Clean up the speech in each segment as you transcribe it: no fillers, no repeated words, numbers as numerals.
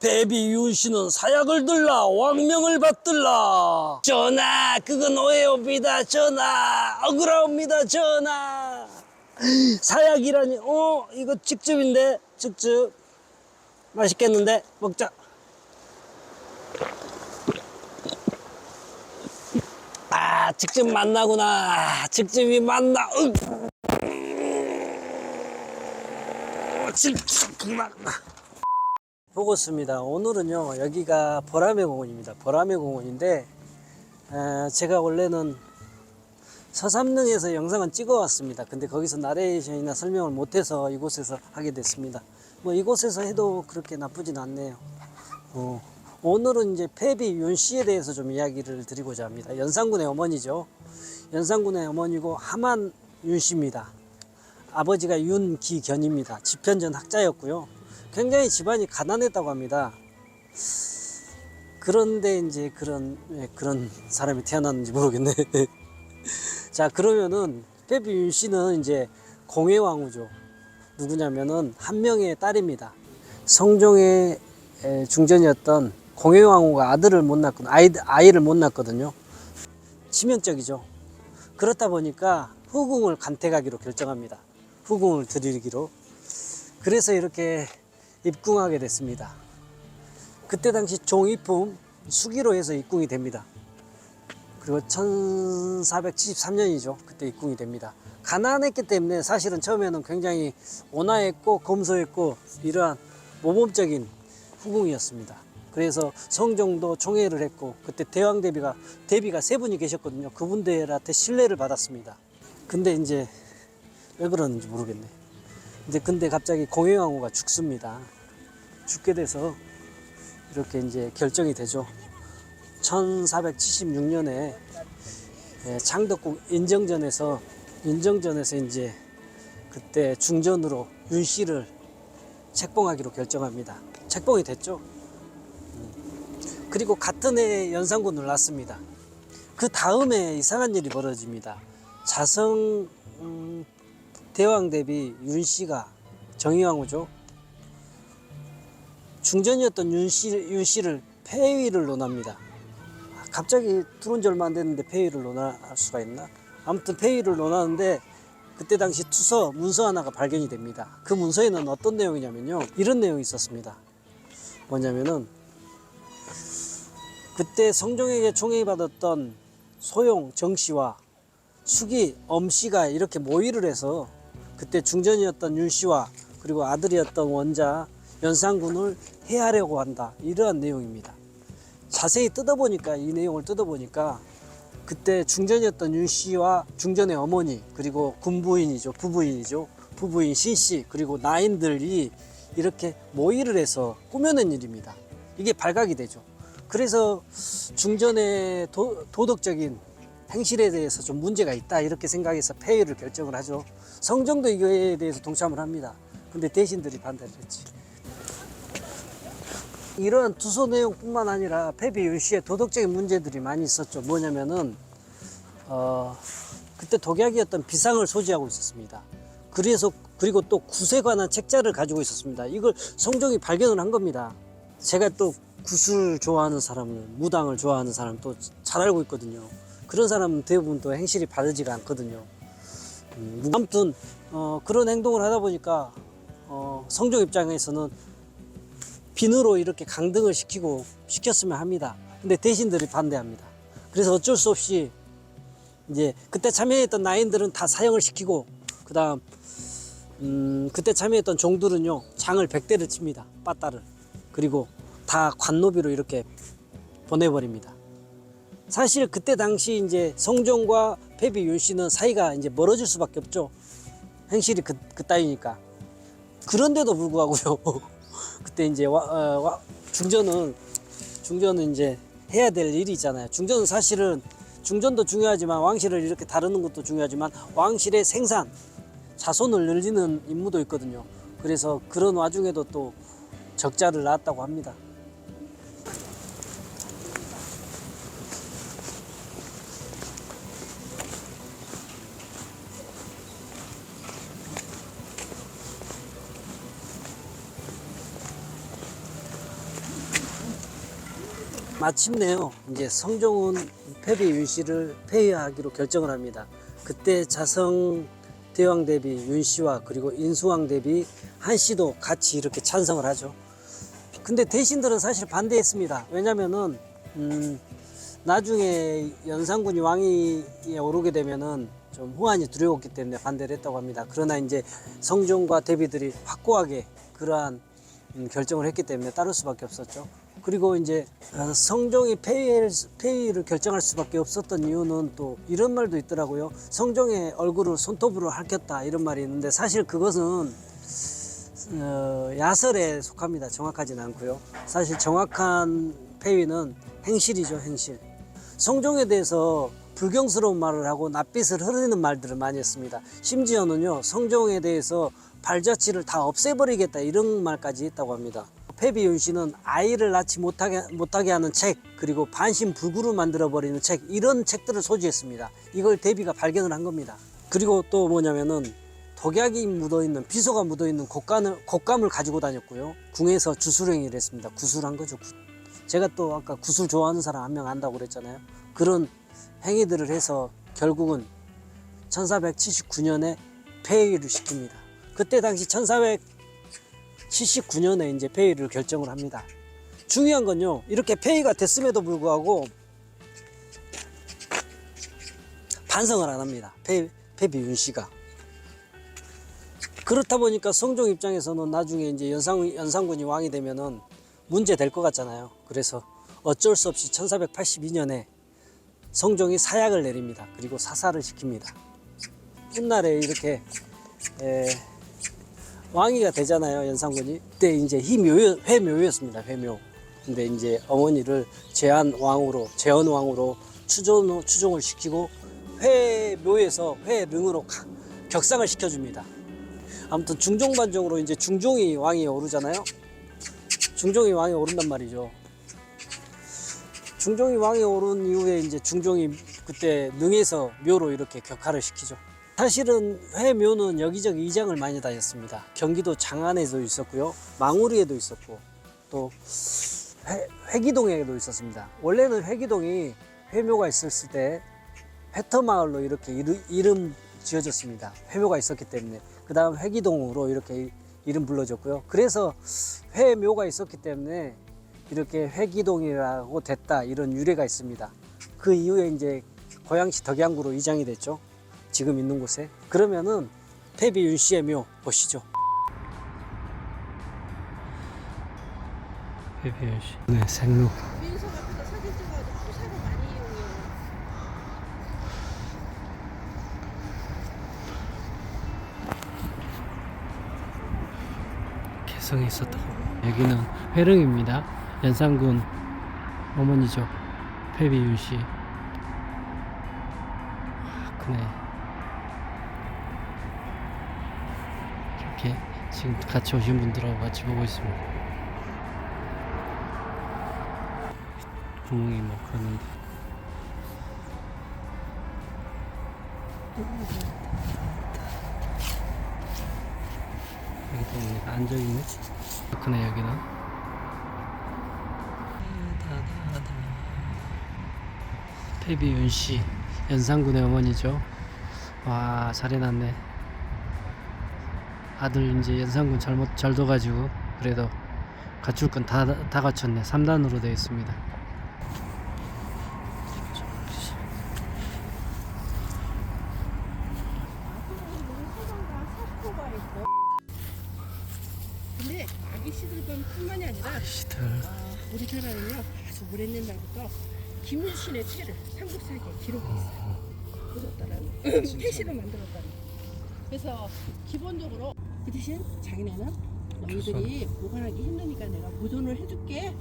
배비 윤씨는 사약을 들라 왕명을 받들라. 전하, 그건 오해옵니다. 전하, 억울하옵니다. 전하. 사약이라니. 이거 직즙인데. 직즙 맛있겠는데. 먹자. 직즙 맛나구나. 직즙이 맛나. 직즙 맛나. 보고 있습니다. 오늘은요, 여기가 보라매 공원입니다. 보라매 공원인데, 제가 원래는 서삼릉에서 영상은 찍어 왔습니다. 근데 거기서 나레이션이나 설명을 못해서 이곳에서 하게 됐습니다. 뭐 이곳에서 해도 그렇게 나쁘진 않네요. 오늘은 이제 패비 윤씨에 대해서 좀 이야기를 드리고자 합니다. 연산군의 어머니죠. 연산군의 어머니고 하만 윤씨입니다. 아버지가 윤기견입니다. 집현전 학자였고요. 굉장히 집안이 가난했다고 합니다. 그런데 이제 왜 그런 사람이 태어났는지 모르겠네. 자, 그러면은 패비 윤씨는 이제 공해왕후죠. 누구냐면은 한 명의 딸입니다. 성종의 중전이었던 공해왕후가 아이를 못 낳거든요. 치명적이죠. 그렇다 보니까 후궁을 간택하기로 결정합니다. 후궁을 드리기로. 그래서 이렇게 입궁하게 됐습니다. 그때 당시 종이품 수기로 해서 입궁이 됩니다. 그리고 1473년이죠. 그때 입궁이 됩니다. 가난했기 때문에 사실은 처음에는 굉장히 온화했고 검소했고 이러한 모범적인 후궁이었습니다. 그래서 성종도 총애를 했고 그때 대비가 세 분이 계셨거든요. 그분들한테 신뢰를 받았습니다. 근데 이제 왜 그러는지 모르겠네. 근데 갑자기 공해왕후가 죽습니다. 죽게 돼서 이렇게 이제 결정이 되죠. 1476년에 창덕궁 인정전에서 이제 그때 중전으로 윤씨를 책봉하기로 결정합니다. 책봉이 됐죠. 그리고 같은 해 연산군을 낳습니다. 그 다음에 이상한 일이 벌어집니다. 자성 대왕 대비 윤씨가 정의왕후죠. 중전이었던 윤씨를 폐위를 논합니다. 갑자기 들어온 지 얼마 안 됐는데 폐위를 논할 수가 있나? 아무튼 폐위를 논하는데 그때 당시 문서 하나가 발견이 됩니다. 그 문서에는 어떤 내용이냐면요. 이런 내용이 있었습니다. 뭐냐면은 그때 성종에게 총애받았던 소용 정씨와 수기 엄씨가 이렇게 모의를 해서 그때 중전이었던 윤씨와 그리고 아들이었던 원자 연산군을 해하려고 한다. 이러한 내용입니다. 자세히 이 내용을 뜯어보니까 그때 중전이었던 윤씨와 중전의 어머니 그리고 부부인 신씨 그리고 나인들이 이렇게 모의를 해서 꾸며낸 일입니다. 이게 발각이 되죠. 그래서 중전의 도덕적인 행실에 대해서 좀 문제가 있다 이렇게 생각해서 폐위를 결정을 하죠. 성종도 이거에 대해서 동참을 합니다. 근데 대신들이 반대를 했지. 이런 투소 내용뿐만 아니라 패비 윤씨의 도덕적인 문제들이 많이 있었죠. 뭐냐면은 그때 독약이었던 비상을 소지하고 있었습니다. 그리고 또 굿에 관한 책자를 가지고 있었습니다. 이걸 성종이 발견을 한 겁니다. 제가 또 굿을 좋아하는 무당을 좋아하는 사람 또 잘 알고 있거든요. 그런 사람은 대부분 또 행실이 바르지가 않거든요. 아무튼 그런 행동을 하다 보니까 성종 입장에서는 비누로 이렇게 강등을 시켰으면 합니다. 근데 대신들이 반대합니다. 그래서 어쩔 수 없이 이제 그때 참여했던 나인들은 다 사형을 시키고 그다음 그때 참여했던 종들은요 장을 100대를 칩니다. 빠따를. 그리고 다 관노비로 이렇게 보내버립니다. 사실 그때 당시 이제 성종과 패비 윤씨는 사이가 이제 멀어질 수밖에 없죠. 행실이 그따위니까. 그런데도 불구하고요. 그때 이제 중전은 이제 해야 될 일이 있잖아요. 중전은 사실은 중전도 중요하지만 왕실을 이렇게 다루는 것도 중요하지만 왕실의 생산, 자손을 늘리는 임무도 있거든요. 그래서 그런 와중에도 또 적자를 낳았다고 합니다. 마침내요. 이제 성종은 패비 윤씨를 폐위하기로 결정을 합니다. 그때 자성 대왕 대비 윤씨와 그리고 인수왕 대비 한씨도 같이 이렇게 찬성을 하죠. 근데 대신들은 사실 반대했습니다. 왜냐면은 나중에 연산군이 왕위에 오르게 되면은 좀 후환이 두려웠기 때문에 반대를 했다고 합니다. 그러나 이제 성종과 대비들이 확고하게 그러한 결정을 했기 때문에 따를 수밖에 없었죠. 그리고 이제 성종이 폐위를 결정할 수밖에 없었던 이유는 또 이런 말도 있더라고요. 성종의 얼굴을 손톱으로 핥혔다 이런 말이 있는데 사실 그것은 야설에 속합니다. 정확하지는 않고요. 사실 정확한 폐위는 행실이죠, 행실. 성종에 대해서 불경스러운 말을 하고 낯빛을 흐리는 말들을 많이 했습니다. 심지어는요, 성종에 대해서 발자취를 다 없애버리겠다 이런 말까지 했다고 합니다. 패비 윤씨는 아이를 낳지 못하게 하는 책, 그리고 반신불구로 만들어버리는 책, 이런 책들을 소지했습니다. 이걸 대비가 발견을 한 겁니다. 그리고 또 뭐냐면은 독약이 묻어있는, 비소가 묻어있는 곶감을 가지고 다녔고요. 궁에서 주술행위를 했습니다. 구술한 거죠. 제가 또 아까 구술 좋아하는 사람 한 명 안다고 그랬잖아요. 그런 행위들을 해서 결국은 1479년에 폐위를 시킵니다. 그때 당시 1479년에 이제 폐위를 결정을 합니다. 중요한 건요, 이렇게 폐위가 됐음에도 불구하고 반성을 안 합니다. 패비 윤씨가. 그렇다 보니까 성종 입장에서는 나중에 이제 연산군이 왕이 되면은 문제 될 것 같잖아요. 그래서 어쩔 수 없이 1482년에 성종이 사약을 내립니다. 그리고 사살을 시킵니다. 훗날에 이렇게 왕이가 되잖아요, 연산군이. 그때 이제 회묘였습니다, 회묘. 근데 이제 어머니를 제헌왕으로 추종을 시키고 회묘에서 회릉으로 격상을 시켜줍니다. 아무튼 중종반정으로 이제 중종이 왕위에 오르잖아요. 중종이 왕위에 오른단 말이죠. 중종이 왕위에 오른 이후에 이제 중종이 그때 능에서 묘로 이렇게 격하를 시키죠. 사실은 회묘는 여기저기 이장을 많이 다녔습니다. 경기도 장안에도 있었고요, 망우리에도 있었고, 또 회기동에도 있었습니다. 원래는 회기동이 회묘가 있었을 때 회터마을로 이렇게 이름 지어졌습니다. 회묘가 있었기 때문에. 그 다음 회기동으로 이렇게 이름 불러졌고요. 그래서 회묘가 있었기 때문에 이렇게 회기동이라고 됐다, 이런 유래가 있습니다. 그 이후에 이제 고양시 덕양구로 이장이 됐죠. 지금 있는 곳에. 그러면은 패비 윤씨의 묘 보시죠. 패비 윤씨. 네, 생로. 민석 앞에서 사진 찍어가지고 투사로 많이 이용해요. 개성이 있었다고. 여기는 회릉입니다. 연산군 어머니죠. 패비 윤씨. 크네. 이렇게 지금 같이 오신 분들하고 같이 보고 있습니다. 구멍이 뭐 그러는데. 여기 봅니다. 앉아있네. 크네, 여기는. 패비 윤씨, 연산군의 어머니죠. 와, 잘 해놨네. 아들 이제 연산군 잘 둬가지고 그래도 갖출 건 다 갖췄네. 3단으로 되어 있습니다. 근데 아기 시들뿐만이 아니라 우리나라는요, 아주 오래전날부터 김유신의 채를 삼국사기에 기록이 있어요. 그렇다라는 태시로 만들었다는. 그래서 기본적으로 그 대신 자기네는 너희들이 보관하기 힘드니까 내가 보존을 해줄게.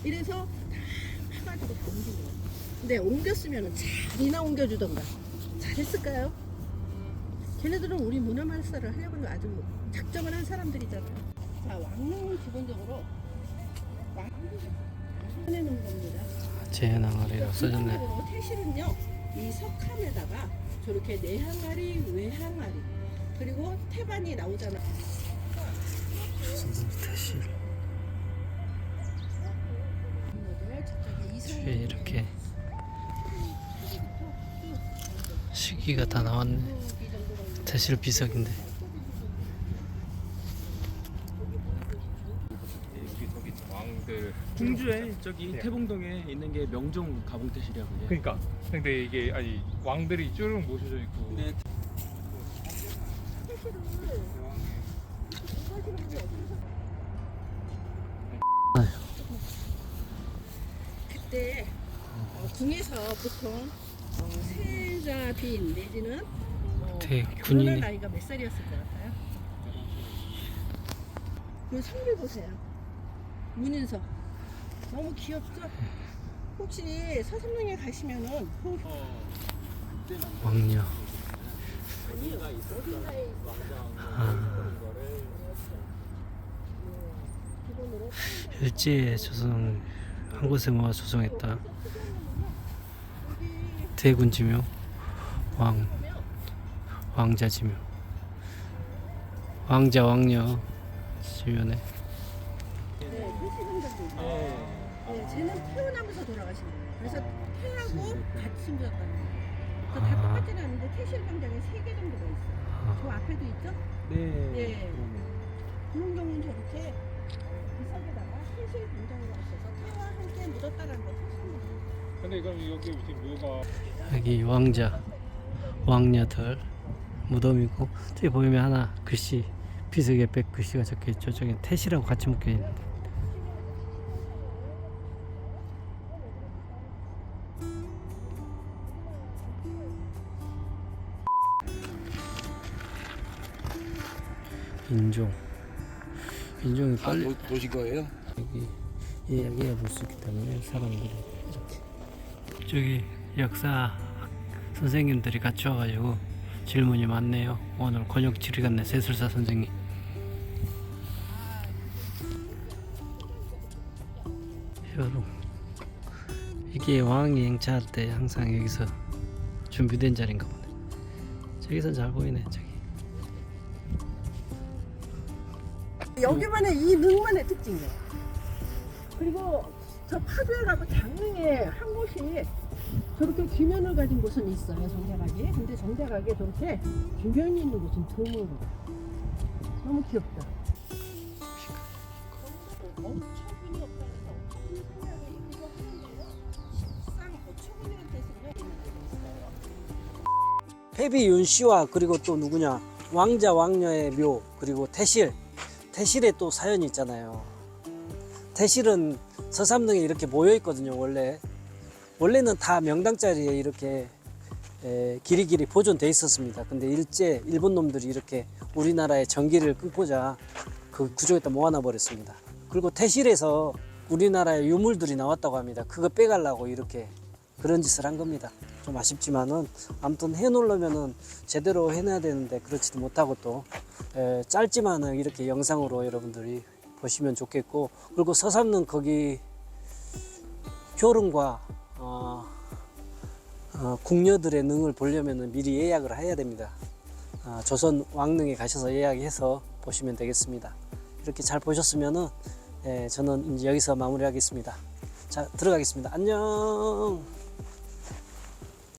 이래서 다 파가지고 다 옮긴 거예요. 근데 옮겼으면 잘이나 옮겨주던가. 잘했을까요? 걔네들은 우리 문화말사를 하려고 아주 작정을 한 사람들이잖아요. 자, 왕릉은 기본적으로 해내는 겁니다. 제해낭아리라고 써졌네. 기본적으로 태실은요, 이 석함에다가 저렇게 내항아리, 외항아리, 그리고 태반이 나오잖아. 태실. 뒤에 이렇게 시기가 다 나왔네. 대실 비석인데. 여기 왕들. 궁주에 저기 태봉동에 있는 게 명종 가봉태실이라고요. 그러니까. 근데 이게 아니 왕들이 쭈르륵 모셔져 있고. 네. 그때 궁에서 보통 세자 빈 내지는 되게 결혼할 군인이- 나이가 몇 살이었을 것 같아요? 그 성비 보세요. 문인석 너무 귀엽죠? 혹시 서삼릉에 가시면은 왕녀. 일제에 조선 한 곳에 모아 조성했다. 대군지묘, 왕자지묘, 왕자 왕녀 지묘네. 네, 쟤는 태어나면서 돌아가신 거예요. 그래서 태하고 같이 묻었다는 거예요. 그 다 아. 똑같지는 않은데 태실 광장에 3개 정도가 있어요. 저 앞에도 있죠? 네. 네. 그런 경우는 저렇게 비석에다가 태실 광장으로 하셔서 태와 함께 묻었다는 거 태실입니다. 근데 그럼 여기 지금 묘가 여기 왕자 왕녀들 무덤이고, 저기 보이면 하나 글씨, 비석에 백 글씨가 적혀있죠. 저기 태시라고 같이 묶여있는. 인종이 빨리 보신 거예요? 여기 이야기해 볼 수 있기 때문에 사람들이 이렇게 저기 역사 선생님들이 같이 와가지고 질문이 많네요. 오늘 권역지리 갔네, 세술사 선생님. 효롱. 이게 왕이 행차할 때 항상 여기서 준비된 자리인가 보네. 저기서 잘 보이네. 저기 여기만의 이 능만의 특징이에요. 그리고 저 파주에 가고 장릉에 한 곳이 저렇게 귀면을 가진 곳은 있어요. 정자각이. 근데 정자각에 저렇게 귀면이 있는 곳은 드물어. 너무 귀엽다. 어처구니 없다면서 어처구니 생각을 이거 하는데요. 실상 어처구니를 떼서는 패비윤 씨와 그리고 또 누구냐, 왕자 왕녀의 묘, 그리고 태실에 또 사연이 있잖아요. 태실은 서삼릉에 이렇게 모여 있거든요. 원래는 다 명당 자리에 이렇게 길이길이 보존돼 있었습니다. 근데 일본 놈들이 이렇게 우리나라의 전기를 끊고자 그 구조에다 모아놔 버렸습니다. 그리고 태실에서 우리나라의 유물들이 나왔다고 합니다. 그거 빼가려고 이렇게 그런 짓을 한 겁니다. 좀 아쉽지만은 아무튼 해놓으려면은 제대로 해놔야 되는데 그렇지도 못하고 또 짧지만은 이렇게 영상으로 여러분들이 보시면 좋겠고, 그리고 서삼릉 거기 효릉과 궁녀들의 능을 보려면은 미리 예약을 해야 됩니다. 조선 왕릉에 가셔서 예약해서 보시면 되겠습니다. 이렇게 잘 보셨으면은 저는 이제 여기서 마무리하겠습니다. 자, 들어가겠습니다. 안녕.